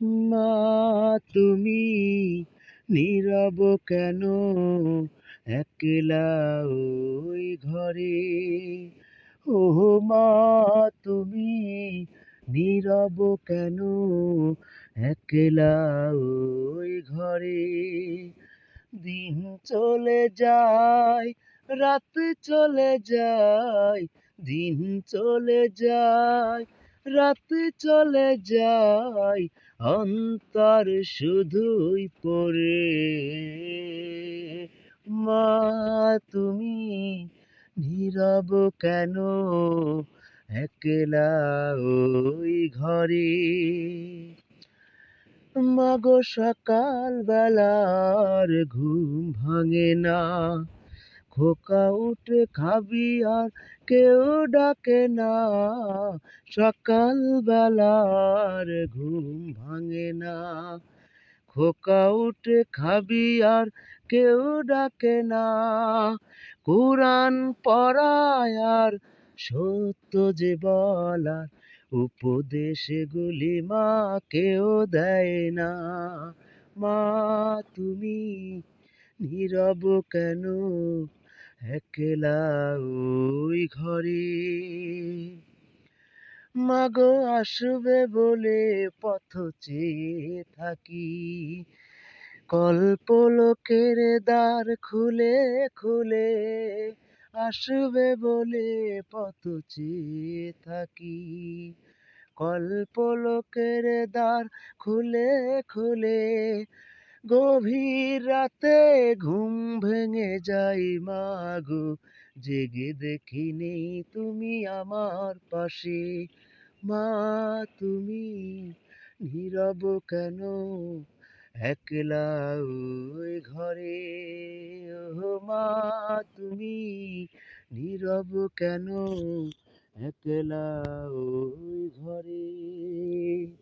মা তুমি নীরব কেন একলা ওই ঘরে? ও মা তুমি নীরব কেন একলা ওই ঘরে? দিন চলে যায়, রাত চলে যায়, দিন চলে যায়, রাত চলে যায়, অন্তর শুধুই পড়ে। মা তুমি নীরব কেন একলা ওই ঘরে? মাগো সকাল বেলার ঘুম ভাঙে না, খোকা উঠে খাবি আর কেউ ডাকে না। সকাল বেলার ঘুম ভাঙে না, খোকা উঠে খাবি আর কেউ ডাকে না। কুরান পড়ায় আর সত্য যে বলার উপদেশগুলি মা কেউ দেয় না। মা তুমি নীরব কেন একলা ওই ঘরে? মাগো আসবে বলে পথ চেয়ে থাকি, কল্পলোকের দ্বার খুলে খুলে। আসবে বলে পথ চেয়ে থাকি, কল্পলোকের দ্বার খুলে খুলে। গভীর রাতে ঘুম ভেঙে যায় মাগো, জেগে দেখি নেই তুমি আমার পাশে। মা তুমি নীরব কেন একলা ওই ঘরে? ও মা তুমি নীরব কেন একলা ওই ঘরে?